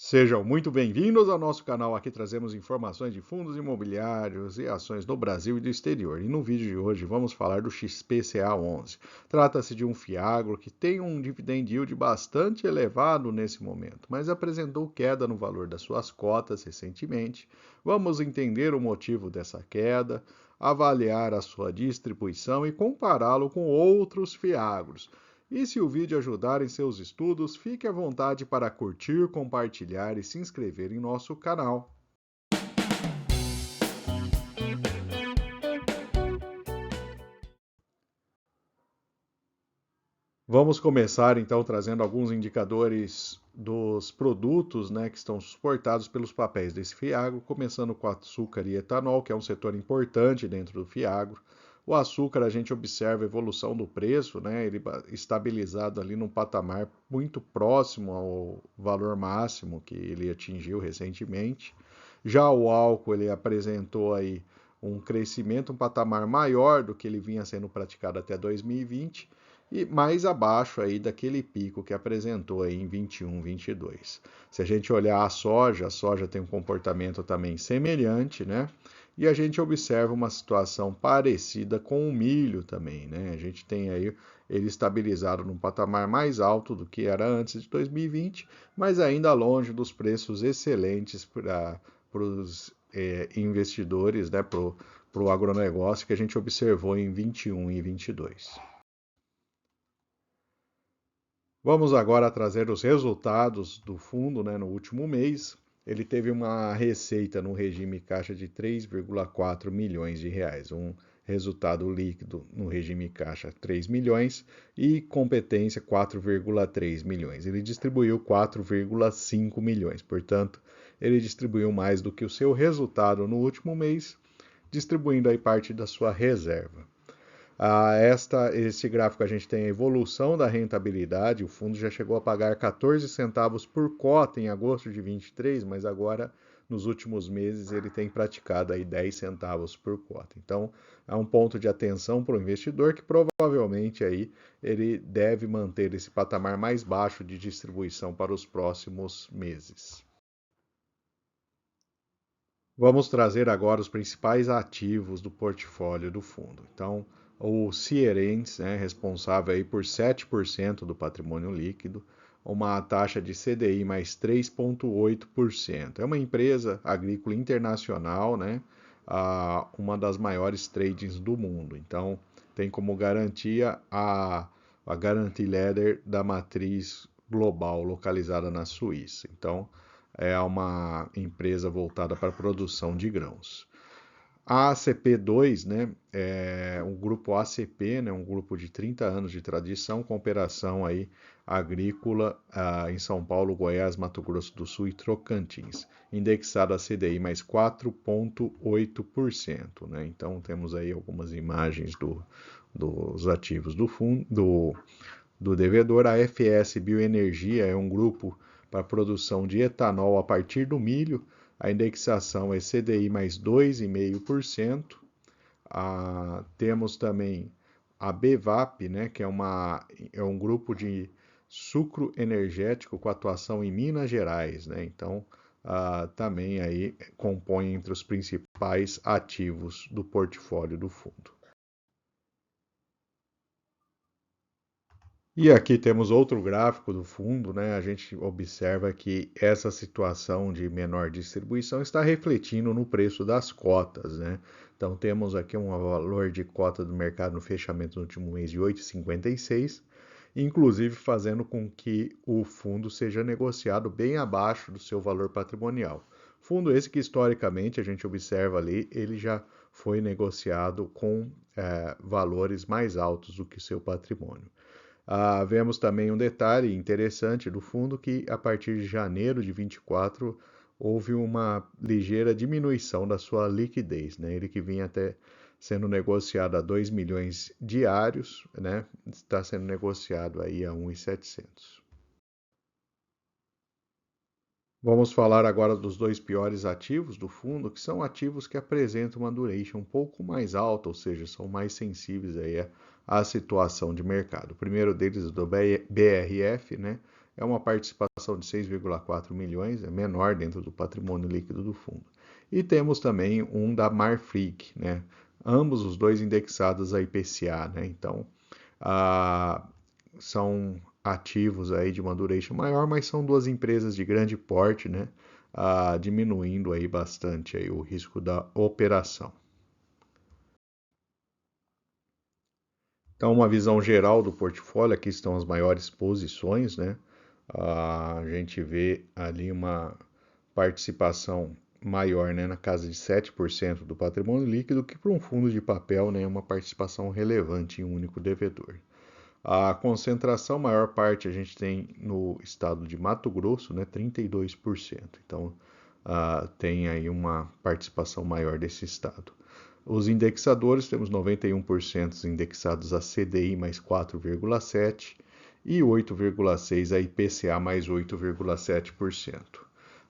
Sejam muito bem-vindos ao nosso canal. Aqui trazemos informações de fundos imobiliários e ações do Brasil e do exterior. E no vídeo de hoje vamos falar do XPCA11. Trata-se de um fiagro que tem um dividend yield bastante elevado nesse momento, mas apresentou queda no valor das suas cotas recentemente. Vamos entender o motivo dessa queda, avaliar a sua distribuição e compará-lo com outros fiagros. E se o vídeo ajudar em seus estudos, fique à vontade para curtir, compartilhar e se inscrever em nosso canal. Vamos começar então trazendo alguns indicadores dos produtos, que estão suportados pelos papéis desse fiagro, começando com açúcar e etanol, que é um setor importante dentro do fiagro. O açúcar, a gente observa a evolução do preço, ele estabilizado ali num patamar muito próximo ao valor máximo que ele atingiu recentemente. Já o álcool, ele apresentou aí um crescimento, um patamar maior do que ele vinha sendo praticado até 2020 e mais abaixo aí daquele pico que apresentou aí em 21, 22. Se a gente olhar a soja tem um comportamento também semelhante, E a gente observa uma situação parecida com o milho também, A gente tem aí ele estabilizado num patamar mais alto do que era antes de 2020, mas ainda longe dos preços excelentes para os investidores, para o agronegócio que a gente observou em 21 e 22. Vamos agora trazer os resultados do fundo, no último mês. Ele teve uma receita no regime caixa de 3,4 milhões de reais, um resultado líquido no regime caixa 3 milhões e competência 4,3 milhões. Ele distribuiu 4,5 milhões, portanto, ele distribuiu mais do que o seu resultado no último mês, distribuindo aí parte da sua reserva. Esse gráfico a gente tem a evolução da rentabilidade, o fundo já chegou a pagar 14 centavos por cota em agosto de 23, mas agora nos últimos meses ele tem praticado aí 10 centavos por cota. Então é um ponto de atenção para o investidor que provavelmente aí ele deve manter esse patamar mais baixo de distribuição para os próximos meses. Vamos trazer agora os principais ativos do portfólio do fundo. Então, o Cierens, responsável aí por 7% do patrimônio líquido, uma taxa de CDI mais 3,8%. É uma empresa agrícola internacional, uma das maiores tradings do mundo. Então, tem como garantia a Guarantee Letter da matriz global localizada na Suíça. Então, é uma empresa voltada para a produção de grãos. A ACP2, é um grupo ACP, um grupo de 30 anos de tradição com operação aí agrícola em São Paulo, Goiás, Mato Grosso do Sul e Tocantins, indexado a CDI mais 4,8%. Então temos aí algumas imagens dos ativos do fundo, do devedor. A FS Bioenergia é um grupo para produção de etanol a partir do milho. A indexação é CDI mais 2,5%. Temos também a BVAP, que é um grupo de sucro energético com atuação em Minas Gerais. Então, também aí compõe entre os principais ativos do portfólio do fundo. E aqui temos outro gráfico do fundo, A gente observa que essa situação de menor distribuição está refletindo no preço das cotas, Então temos aqui um valor de cota do mercado no fechamento no último mês de 8,56, inclusive fazendo com que o fundo seja negociado bem abaixo do seu valor patrimonial. Fundo esse que historicamente a gente observa ali, ele já foi negociado com valores mais altos do que seu patrimônio. Vemos também um detalhe interessante do fundo que a partir de janeiro de 24 houve uma ligeira diminuição da sua liquidez, Ele que vinha até sendo negociado a 2 milhões diários, está sendo negociado aí a 1.700. Vamos falar agora dos dois piores ativos do fundo, que são ativos que apresentam uma duration um pouco mais alta, ou seja, são mais sensíveis aí à situação de mercado. O primeiro deles é do BRF, é uma participação de 6,4 milhões, é menor dentro do patrimônio líquido do fundo. E temos também um da Marfrig, né? Ambos os dois indexados a IPCA, né? Então, são ativos aí de uma duration maior, mas são duas empresas de grande porte, né? Diminuindo aí bastante aí o risco da operação. Então, uma visão geral do portfólio, aqui estão as maiores posições, né? A gente vê ali uma participação maior, né, na casa de 7% do patrimônio líquido, que para um fundo de papel, né, é uma participação relevante em um único devedor. A concentração, maior parte a gente tem no estado de Mato Grosso, né, 32%. Então, tem aí uma participação maior desse estado. Os indexadores, temos 91% indexados a CDI mais 4,7% e 8,6% a IPCA mais 8,7%.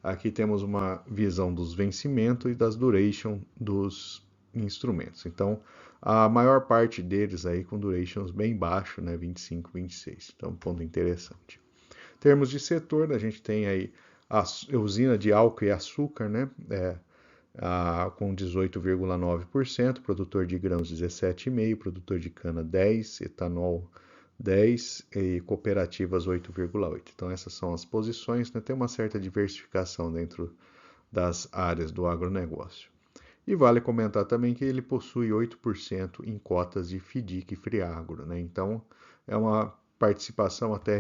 Aqui temos uma visão dos vencimentos e das duration dos instrumentos. Então, a maior parte deles aí com durations bem baixo, né, 25, 26. Então, um ponto interessante. Em termos de setor, a gente tem aí a usina de álcool e açúcar, né, com 18,9%, produtor de grãos 17,5%, produtor de cana 10%, etanol 10% e cooperativas 8,8%. Então essas são as posições, né? Tem uma certa diversificação dentro das áreas do agronegócio. E vale comentar também que ele possui 8% em cotas de FDIC e Friagro, né? Então é uma participação até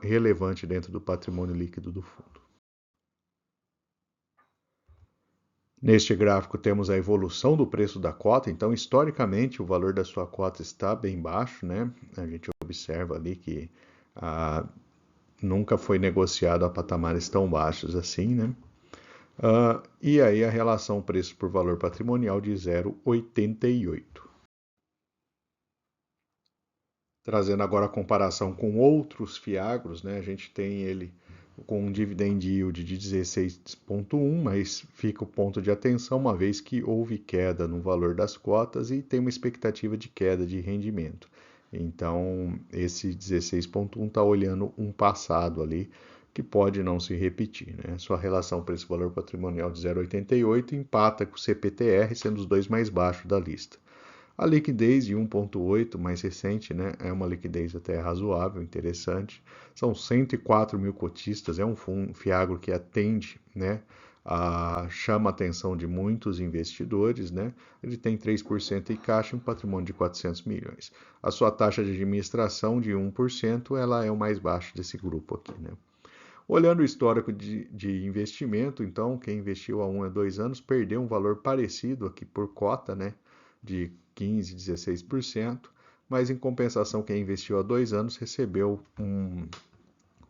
relevante dentro do patrimônio líquido do fundo. Neste gráfico temos a evolução do preço da cota, então historicamente o valor da sua cota está bem baixo, né? A gente observa ali que nunca foi negociado a patamares tão baixos assim, né? E aí a relação preço por valor patrimonial de 0,88. Trazendo agora a comparação com outros fiagros, né? A gente tem ele com um dividend yield de 16,1, mas fica o ponto de atenção, uma vez que houve queda no valor das cotas e tem uma expectativa de queda de rendimento. Então, esse 16,1 está olhando um passado ali, que pode não se repetir, né? Sua relação preço-valor patrimonial de 0,88 empata com o CPTR, sendo os dois mais baixos da lista. A liquidez de 1,8, mais recente, né, é uma liquidez até razoável, interessante. São 104 mil cotistas, é um fiagro que atende, né, chama a atenção de muitos investidores, né? Ele tem 3% em caixa e um patrimônio de 400 milhões. A sua taxa de administração de 1%, ela é o mais baixo desse grupo aqui, né? Olhando o histórico de investimento, então, quem investiu há 1 a 2 anos perdeu um valor parecido aqui por cota, né, de 15, 16%, mas em compensação, quem investiu há 2 anos recebeu um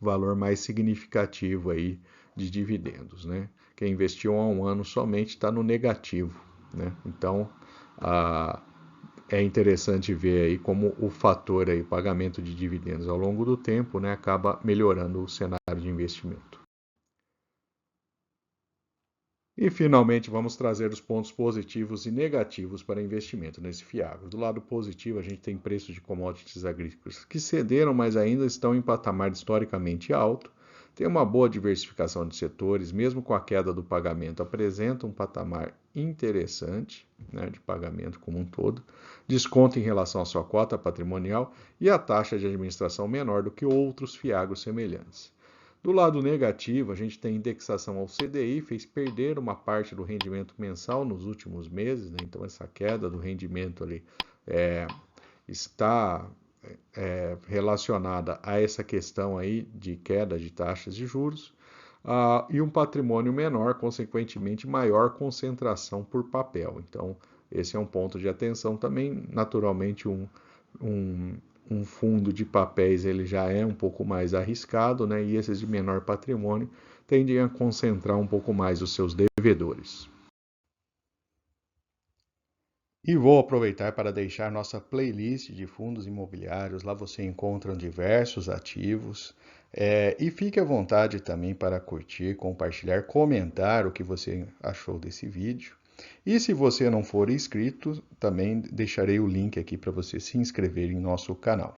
valor mais significativo aí de dividendos, né? Quem investiu há 1 ano somente está no negativo, né? Então, é interessante ver aí como o fator aí, pagamento de dividendos ao longo do tempo, né, acaba melhorando o cenário de investimento. E finalmente vamos trazer os pontos positivos e negativos para investimento nesse fiagro. Do lado positivo, a gente tem preços de commodities agrícolas que cederam, mas ainda estão em patamar historicamente alto. Tem uma boa diversificação de setores, mesmo com a queda do pagamento, apresenta um patamar interessante, né, de pagamento como um todo, desconto em relação à sua cota patrimonial e a taxa de administração menor do que outros fiagros semelhantes. Do lado negativo, a gente tem indexação ao CDI, fez perder uma parte do rendimento mensal nos últimos meses, né? Então essa queda do rendimento ali está relacionada a essa questão aí de queda de taxas de juros e um patrimônio menor, consequentemente maior concentração por papel. Então esse é um ponto de atenção também, naturalmente um fundo de papéis ele já é um pouco mais arriscado, né? E esses de menor patrimônio tendem a concentrar um pouco mais os seus devedores. E vou aproveitar para deixar nossa playlist de fundos imobiliários. Lá você encontra diversos ativos. E fique à vontade também para curtir, compartilhar, comentar o que você achou desse vídeo. E se você não for inscrito, também deixarei o link aqui para você se inscrever em nosso canal.